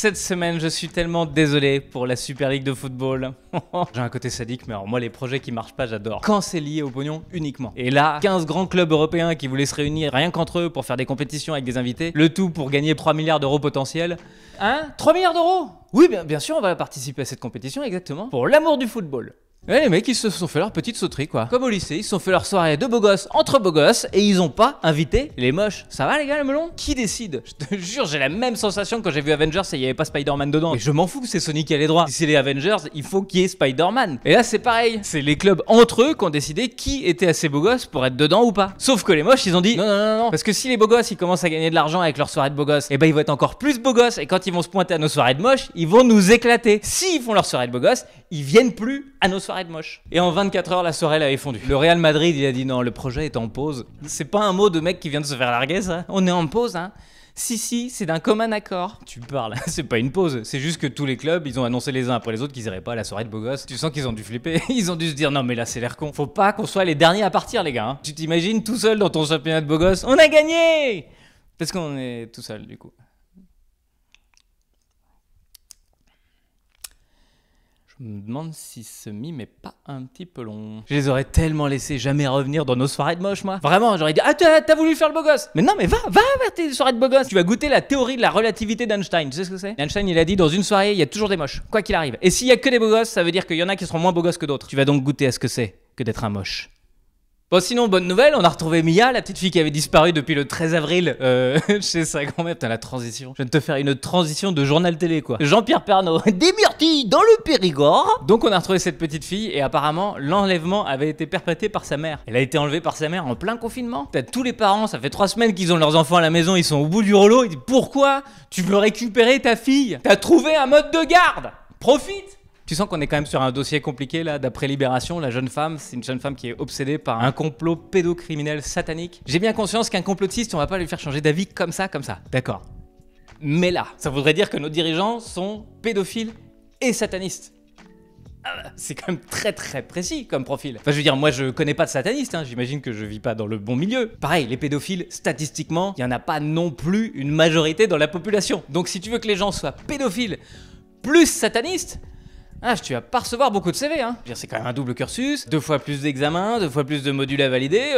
Cette semaine, je suis tellement désolé pour la Super League de football. J'ai un côté sadique, mais alors moi, les projets qui marchent pas, j'adore. Quand c'est lié au pognon uniquement. Et là, 15 grands clubs européens qui voulaient se réunir rien qu'entre eux pour faire des compétitions avec des invités. Le tout pour gagner 3 milliards d'euros potentiels. Hein? 3 milliards d'euros? Oui, bien sûr, on va participer à cette compétition, exactement. Pour l'amour du football. Ouais, les mecs, ils se sont fait leur petite sauterie, quoi. Comme au lycée, ils se sont fait leur soirée de beaux gosses entre beaux gosses et ils ont pas invité les moches. Ça va, les gars, le melon? Qui décide? Je te jure, j'ai la même sensation quand j'ai vu Avengers et il y avait pas Spider-Man dedans. Et je m'en fous que c'est Sony qui a les droits. Si c'est les Avengers, il faut qu'il y ait Spider-Man. Et là, c'est pareil. C'est les clubs entre eux qui ont décidé qui était assez beau gosse pour être dedans ou pas. Sauf que les moches, ils ont dit non. Parce que si les beaux gosses, ils commencent à gagner de l'argent avec leur soirée de beaux gosses, et ben ils vont être encore plus beaux gosses. Et quand ils vont se pointer à nos soirées de moches, ils vont nous éclater. S'ils font leur soirée de beaux gosses, ils viennent plus à nos soirées de moches. Et en 24 heures, la soirée elle avait fondu. Le Real Madrid, il a dit non, le projet est en pause. C'est pas un mot de mec qui vient de se faire larguer, ça. On est en pause, hein. Si, c'est d'un commun accord. Tu parles, c'est pas une pause. C'est juste que tous les clubs, ils ont annoncé les uns après les autres qu'ils iraient pas à la soirée de beaux gosses. Tu sens qu'ils ont dû flipper. Ils ont dû se dire non, mais là, c'est l'air con. Faut pas qu'on soit les derniers à partir, les gars. Hein. Tu t'imagines tout seul dans ton championnat de beaux gosses? On a gagné! Parce qu'on est tout seul, du coup. Je me demande si ce mime est pas un petit peu long. Je les aurais tellement laissés jamais revenir dans nos soirées de moche, moi. Vraiment, j'aurais dit ah t'as voulu faire le beau gosse. Mais non, mais va vers tes soirées de beau gosse. Tu vas goûter la théorie de la relativité d'Einstein. Tu sais ce que c'est? Einstein, il a dit dans une soirée, il y a toujours des moches, quoi qu'il arrive. Et s'il y a que des beaux gosses, ça veut dire qu'il y en a qui seront moins beaux gosses que d'autres. Tu vas donc goûter à ce que c'est que d'être un moche. Bon, sinon, bonne nouvelle, on a retrouvé Mia, la petite fille qui avait disparu depuis le 13 avril chez sa grand-mère. Putain, la transition. Je viens de te faire une transition de journal télé, quoi. Jean-Pierre Pernaut. Des myrtilles dans le Périgord. Donc, on a retrouvé cette petite fille et apparemment, l'enlèvement avait été perpétré par sa mère. Elle a été enlevée par sa mère en plein confinement. T'as tous les parents, ça fait 3 semaines qu'ils ont leurs enfants à la maison, ils sont au bout du rouleau. Ils disent pourquoi tu veux récupérer ta fille? T'as trouvé un mode de garde. Profite. Tu sens qu'on est quand même sur un dossier compliqué là, d'après Libération, la jeune femme, c'est une jeune femme qui est obsédée par un complot pédocriminel satanique. J'ai bien conscience qu'un complotiste, on va pas lui faire changer d'avis comme ça, d'accord. Mais là, ça voudrait dire que nos dirigeants sont pédophiles et satanistes. C'est quand même très précis comme profil. Enfin je veux dire, moi je connais pas de sataniste, hein. J'imagine que je vis pas dans le bon milieu. Pareil, les pédophiles, statistiquement, il y en a pas non plus une majorité dans la population. Donc si tu veux que les gens soient pédophiles plus satanistes, tu vas pas recevoir beaucoup de CV, hein. C'est quand même un double cursus, 2 fois plus d'examens, 2 fois plus de modules à valider.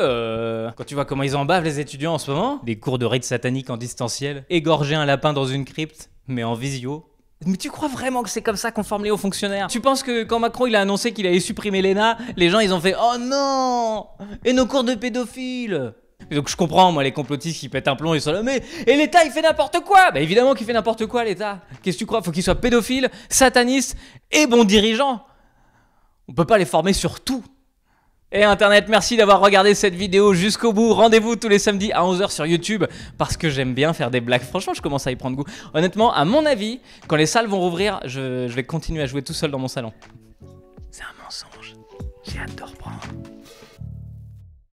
Quand tu vois comment ils en bavent les étudiants en ce moment, des cours de rite satanique en distanciel, égorger un lapin dans une crypte, mais en visio. Mais tu crois vraiment que c'est comme ça qu'on forme les hauts fonctionnaires? Tu penses que quand Macron il a annoncé qu'il allait supprimer l'ENA, les gens ils ont fait oh non! Et nos cours de pédophiles? Et donc je comprends moi les complotistes qui pètent un plomb, ils sont là mais et l'État il fait n'importe quoi. Bah évidemment qu'il fait n'importe quoi l'État. Qu'est-ce que tu crois? Faut qu'il soit pédophile, sataniste et bon dirigeant. On peut pas les former sur tout. Et Internet, merci d'avoir regardé cette vidéo jusqu'au bout. Rendez-vous tous les samedis à 11h sur YouTube parce que j'aime bien faire des blagues. Franchement, je commence à y prendre goût. Honnêtement, à mon avis, quand les salles vont rouvrir, je vais continuer à jouer tout seul dans mon salon. C'est un mensonge. J'ai hâte de reprendre.